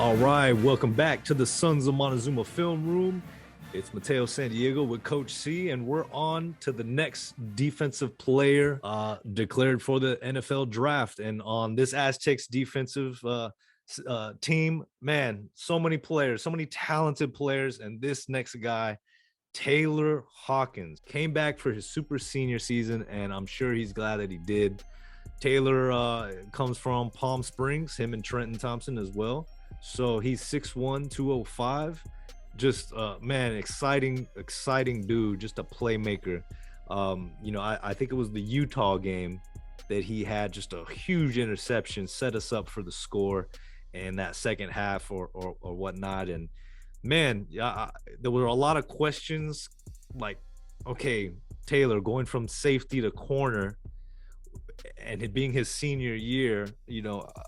All right, welcome back to the Sons of Montezuma Film Room. It's Mateo San Diego with Coach C, and we're on to the next defensive player declared for the NFL draft. And on this Aztecs defensive team, man, so many players, so many talented players. And this next guy, Tayler Hawkins, came back for his super senior season, and I'm sure he's glad that he did. Tayler comes from Palm Springs, him and Trenton Thompson as well. So he's 6'1", 205. Just man, exciting dude, just a playmaker. I think it was the Utah game that he had just a huge interception, set us up for the score in that second half or whatnot. And man, there were a lot of questions like, okay, Tayler going from safety to corner, and it being his senior year,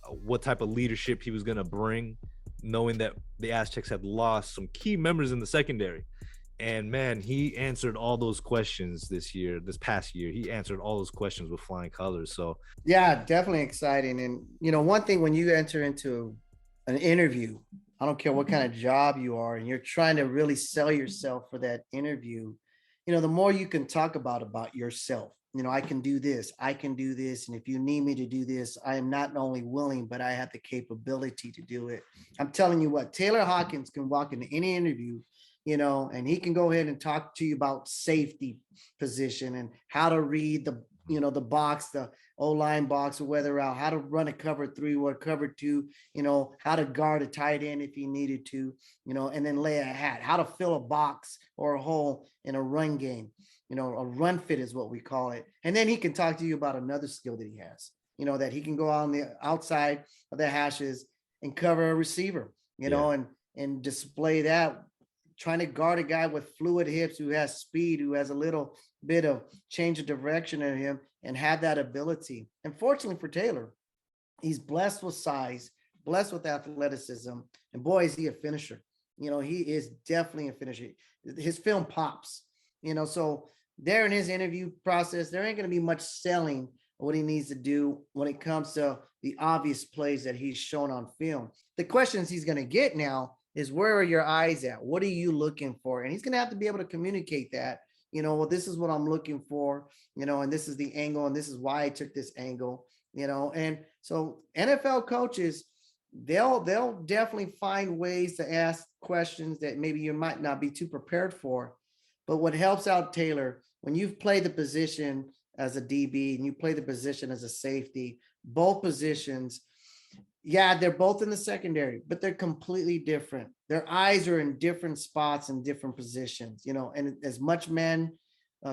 what type of leadership he was going to bring, knowing that the Aztecs had lost some key members in the secondary. And man, he answered all those questions this past year. He answered all those questions with flying colors. So yeah, definitely exciting. And one thing, when you enter into an interview, I don't care what kind of job you are, and you're trying to really sell yourself for that interview, the more you can talk about yourself. I can do this, and if you need me to do this, I am not only willing, but I have the capability to do it. I'm telling you what, Tayler Hawkins can walk into any interview, and he can go ahead and talk to you about safety position and how to read the box, the O-line box, or whether out how to run a cover 3 or cover 2, how to guard a tight end if he needed to, and then lay a hat, how to fill a box or a hole in a run game. A run fit is what we call it. And then he can talk to you about another skill that he has, that he can go on the outside of the hashes and cover a receiver, and display that, trying to guard a guy with fluid hips who has speed, who has a little bit of change of direction in him, and have that ability. And fortunately for Tayler, he's blessed with size, blessed with athleticism, and boy, is he a finisher. He is definitely a finisher. His film pops, so there in his interview process, there ain't going to be much selling what he needs to do when it comes to the obvious plays that he's shown on film. The questions he's going to get now is, where are your eyes at? What are you looking for? And he's going to have to be able to communicate that, well, this is what I'm looking for, and this is the angle, and this is why I took this angle, and so NFL coaches, they'll definitely find ways to ask questions that maybe you might not be too prepared for. But what helps out Tayler, when you've played the position as a DB and you play the position as a safety, both positions, yeah, they're both in the secondary, but they're completely different. Their eyes are in different spots and different positions, and as much man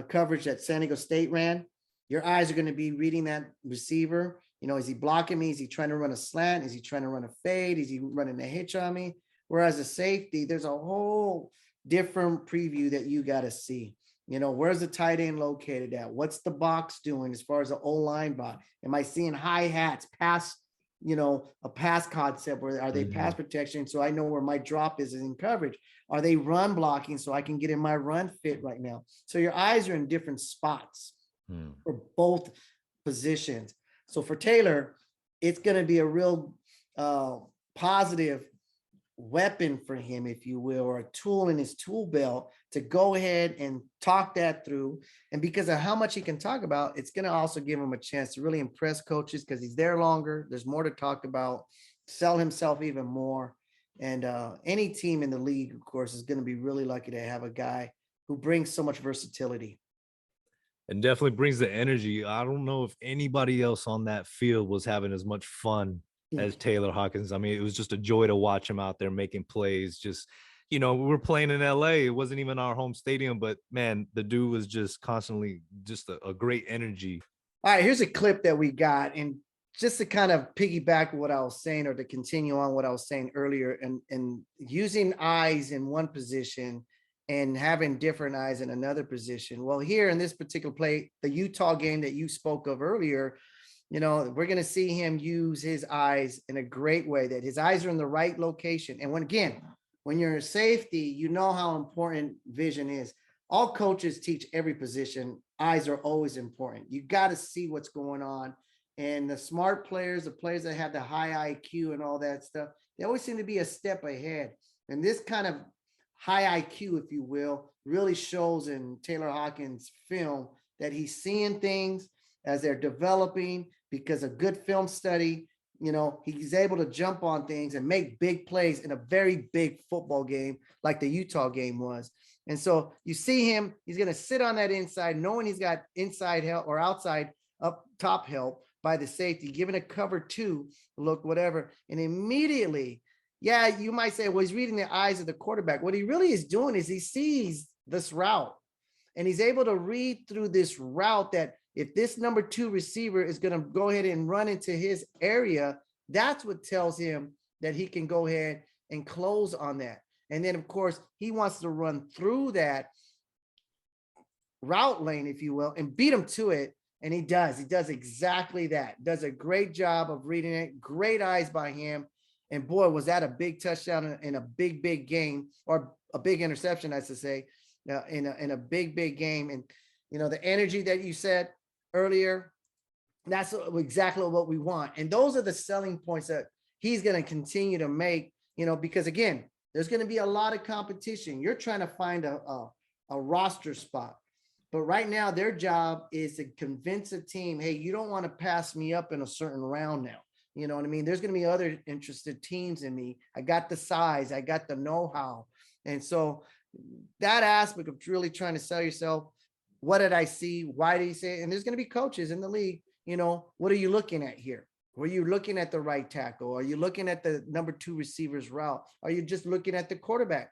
coverage that San Diego State ran, your eyes are going to be reading that receiver. Is he blocking me? Is he trying to run a slant? Is he trying to run a fade? Is he running a hitch on me? Whereas a safety, there's a whole different preview that you got to see. Where's the tight end located at? What's the box doing as far as the O-line box? Am I seeing high hats past, a pass concept, where are they pass protection? So I know where my drop is in coverage. Are they run blocking so I can get in my run fit right now? So your eyes are in different spots for both positions. So for Tayler, it's going to be a real positive weapon for him, if you will, or a tool in his tool belt to go ahead and talk that through. And because of how much he can talk about, it's going to also give him a chance to really impress coaches, because he's there longer. There's more to talk about, sell himself even more. And any team in the league, of course, is going to be really lucky to have a guy who brings so much versatility. And definitely brings the energy. I don't know if anybody else on that field was having as much fun as Tayler Hawkins. I mean, it was just a joy to watch him out there making plays. Just, we were playing in LA. It wasn't even our home stadium, but man, the dude was just constantly just a great energy. All right, here's a clip that we got. And just to kind of piggyback what I was saying, or to continue on what I was saying earlier, and using eyes in one position and having different eyes in another position. Well, here in this particular play, the Utah game that you spoke of earlier, we're going to see him use his eyes in a great way, that his eyes are in the right location. And when you're a safety, you know how important vision is. All coaches teach every position. Eyes are always important. You got to see what's going on And the smart players, the players that have the high IQ and all that stuff, they always seem to be a step ahead. And this kind of high IQ, if you will, really shows in Tayler Hawkins' film that he's seeing things as they're developing because a good film study, he's able to jump on things and make big plays in a very big football game like the Utah game was. And so you see him, he's going to sit on that inside, knowing he's got inside help or outside up top help by the safety, giving a cover 2 look, whatever. And immediately, yeah, you might say, well, he's reading the eyes of the quarterback. What he really is doing is he sees this route and he's able to read through this route that if this number 2 receiver is going to go ahead and run into his area, that's what tells him that he can go ahead and close on that. And then, of course, he wants to run through that route lane, if you will, and beat him to it. And he does. He does exactly that. Does a great job of reading it. Great eyes by him. And boy, was that a big touchdown in a big, big game, or a big interception, I should say, in a big, big game. And, the energy that you said earlier, that's exactly what we want. And those are the selling points that he's going to continue to make, because again, there's going to be a lot of competition. You're trying to find a roster spot. But right now, their job is to convince a team, hey, you don't want to pass me up in a certain round now. You know what I mean? There's going to be other interested teams in me. I got the size. I got the know-how. And so that aspect of really trying to sell yourself, what did I see? Why did he say it? And there's going to be coaches in the league. What are you looking at here? Were you looking at the right tackle? Are you looking at the number 2 receiver's route? Are you just looking at the quarterback?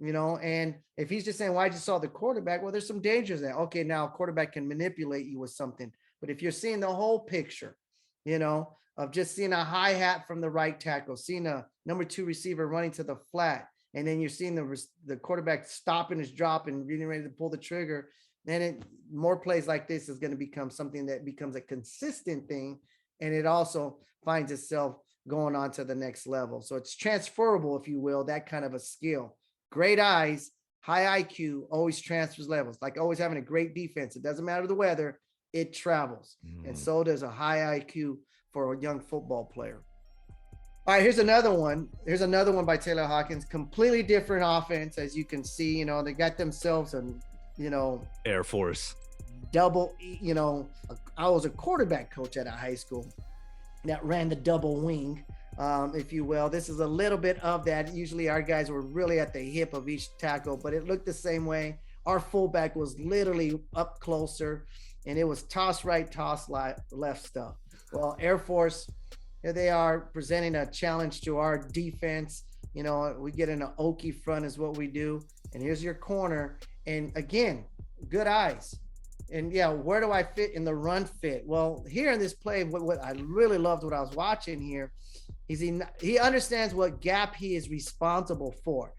And if he's just saying, well, I just saw the quarterback, well, there's some dangers there. Okay, now a quarterback can manipulate you with something. But if you're seeing the whole picture, of just seeing a high hat from the right tackle, seeing a number 2 receiver running to the flat, and then you're seeing the quarterback stopping his drop and getting ready to pull the trigger, then more plays like this is going to become something that becomes a consistent thing. And it also finds itself going on to the next level. So it's transferable, if you will, that kind of a skill. Great eyes, high IQ, always transfers levels, like always having a great defense. It doesn't matter the weather, it travels. And so does a high IQ for a young football player. All right, here's another one. Here's another one by Tayler Hawkins. Completely different offense, as you can see. They got themselves an, Air Force. Double, I was a quarterback coach at a high school that ran the double wing, if you will. This is a little bit of that. Usually our guys were really at the hip of each tackle, but it looked the same way. Our fullback was literally up closer, and it was toss right, toss left stuff. Well, Air Force, here they are presenting a challenge to our defense. We get in an Okie front is what we do. And here's your corner. And again, good eyes. And yeah, where do I fit in the run fit? Well, here in this play, what I really loved what I was watching here is he understands what gap he is responsible for.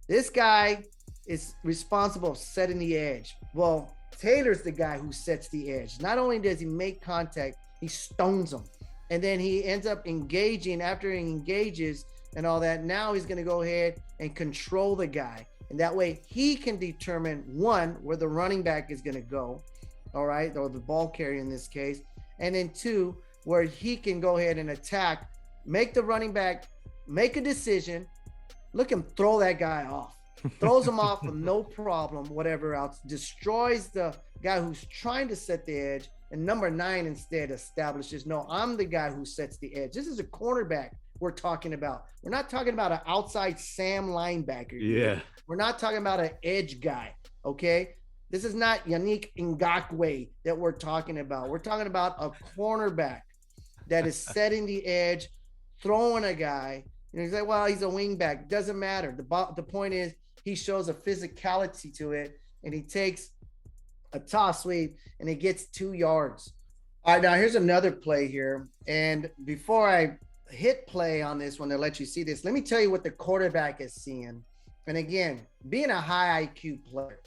This guy is responsible for setting the edge. Well, Taylor's the guy who sets the edge. Not only does he make contact, he stones him. And then he ends up engaging. After he engages and all that, now he's going to go ahead and control the guy. And that way he can determine, one, where the running back is going to go, all right, or the ball carrier in this case. And then 2, where he can go ahead and attack, make the running back make a decision, look him throw that guy off. Throws him off with no problem, whatever else, destroys the guy who's trying to set the edge. And number 9 instead establishes, no, I'm the guy who sets the edge. This is a cornerback we're talking about. We're not talking about an outside Sam linebacker. Yeah. We're not talking about an edge guy, okay? This is not Yannick Ngakoue that we're talking about. We're talking about a cornerback that is setting the edge, throwing a guy. And he's like, well, he's a wingback. Doesn't matter. The point is he shows a physicality to it, and he takes a toss sweep, and it gets 2 yards. All right, now here's another play here. And before I hit play on this one to let you see this, let me tell you what the quarterback is seeing. And again, being a high IQ player,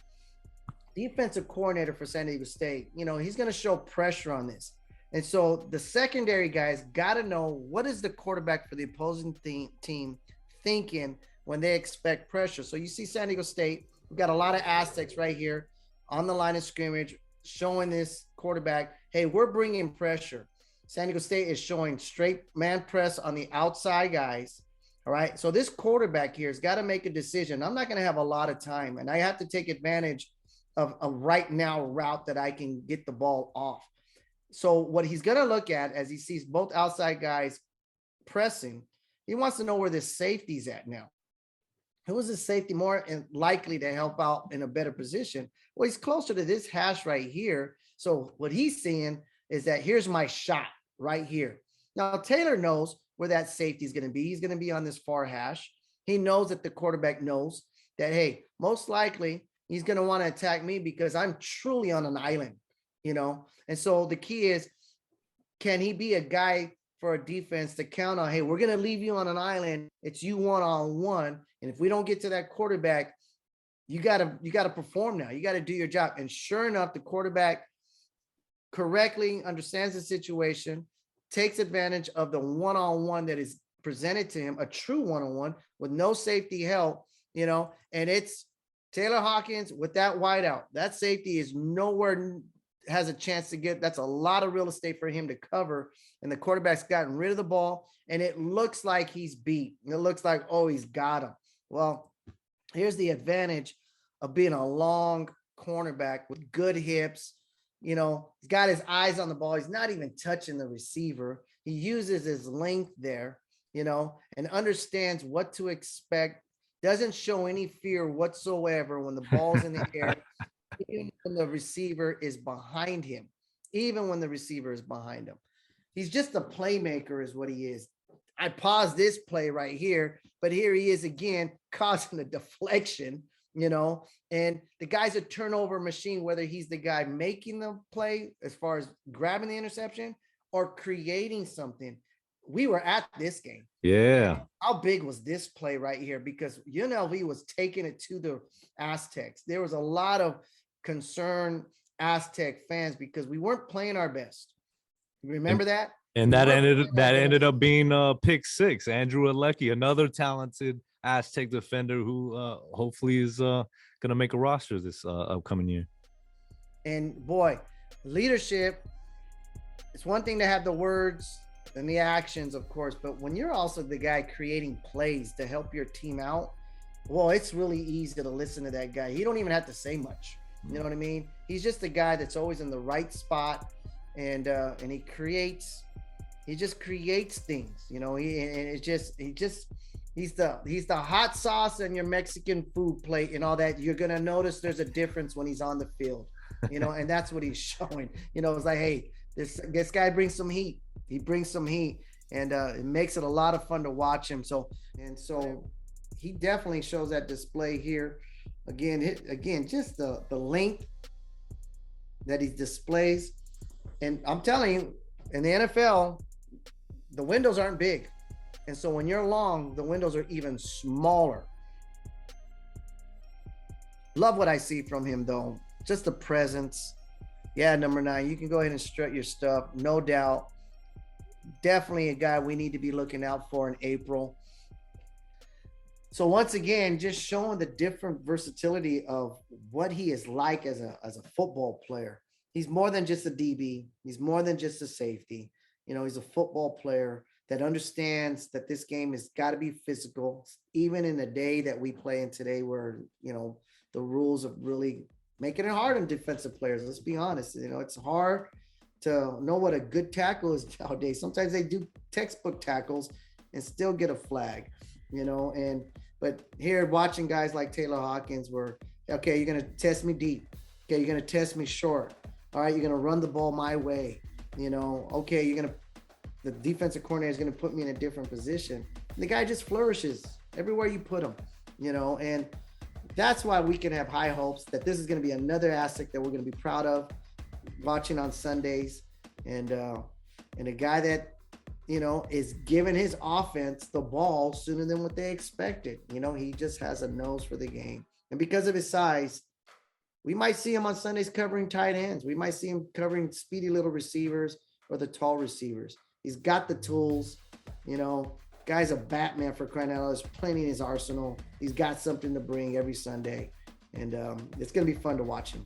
defensive coordinator for San Diego State, he's going to show pressure on this. And so the secondary guys got to know, what is the quarterback for the opposing team thinking when they expect pressure. So you see San Diego State, we've got a lot of Aztecs right here on the line of scrimmage showing this quarterback, hey, we're bringing pressure. San Diego State is showing straight man press on the outside guys. All right. So this quarterback here has got to make a decision. I'm not going to have a lot of time, and I have to take advantage of a right now route that I can get the ball off. So what he's going to look at as he sees both outside guys pressing, he wants to know where the safety's at now. Who is the safety more likely to help out in a better position? Well, he's closer to this hash right here. So what he's seeing is that here's my shot right here. Now, Tayler knows where that safety is going to be. He's going to be on this far hash. He knows that the quarterback knows that, hey, most likely he's going to want to attack me because I'm truly on an island, you know? And so the key is, can he be a guy for a defense to count on? Hey, we're going to leave you on an island. It's you one-on-one. And if we don't get to that quarterback, you got to perform now. You got to do your job. And sure enough, the quarterback correctly understands the situation, takes advantage of the one-on-one that is presented to him, a true one-on-one with no safety help, you know, and it's Tayler Hawkins with that wideout. That safety is nowhere, has a chance to get, that's a lot of real estate for him to cover. And the quarterback's gotten rid of the ball, and it looks like he's beat. It looks like, oh, he's got him. Well, here's the advantage of being a long cornerback with good hips. You know, he's got his eyes on the ball. He's not even touching the receiver. He uses his length there, you know, and understands what to expect. Doesn't show any fear whatsoever when the ball's in the air, even when the receiver is behind him. Even when the receiver is behind him. He's just a playmaker is what he is. I paused this play right here, but here he is again, causing a deflection, you know, and the guy's a turnover machine, whether he's the guy making the play as far as grabbing the interception or creating something. We were at this game. Yeah. How big was this play right here? Because UNLV was taking it to the Aztecs. There was a lot of concerned Aztec fans because we weren't playing our best. Remember that? And that ended up being pick six. Andrew Alecki, another talented Aztec defender who hopefully is going to make a roster this upcoming year. And boy, leadership, it's one thing to have the words and the actions, of course, but when you're also the guy creating plays to help your team out, well, it's really easy to listen to that guy. He don't even have to say much. You know what I mean? He's just the guy that's always in the right spot, and he just creates things. You know, he's the hot sauce on your Mexican food plate and all that. You're gonna notice there's a difference when he's on the field. You know, and that's what he's showing. You know, it's like, hey, this guy brings some heat. He brings some heat, and it makes it a lot of fun to watch him. So he definitely shows that display here. Again, just the length that he displays. And I'm telling you, in the NFL, the windows aren't big. And so when you're long, the windows are even smaller. Love what I see from him, though. Just the presence. Yeah, number 9, you can go ahead and strut your stuff, no doubt. Definitely a guy we need to be looking out for in April. So once again, just showing the different versatility of what he is like as a football player. He's more than just a DB. He's more than just a safety. You know, he's a football player that understands that this game has got to be physical, even in the day that we play in today where, you know, the rules are really making it hard on defensive players. Let's be honest. You know, it's hard to know what a good tackle is nowadays. Sometimes they do textbook tackles and still get a flag, you know, but here watching guys like Tayler Hawkins where, okay, you're going to test me deep. Okay, you're going to test me short. All right, you're going to run the ball my way. You know, okay, the defensive coordinator is going to put me in a different position. And the guy just flourishes everywhere you put him, you know, and that's why we can have high hopes that this is going to be another Aztec that we're going to be proud of watching on Sundays. And a guy that, you know, is giving his offense the ball sooner than what they expected. You know, he just has a nose for the game. And because of his size, we might see him on Sundays covering tight ends. We might see him covering speedy little receivers or the tall receivers. He's got the tools, you know, guy's a Batman for crying out loud. There's plenty in his arsenal. He's got something to bring every Sunday. And it's going to be fun to watch him.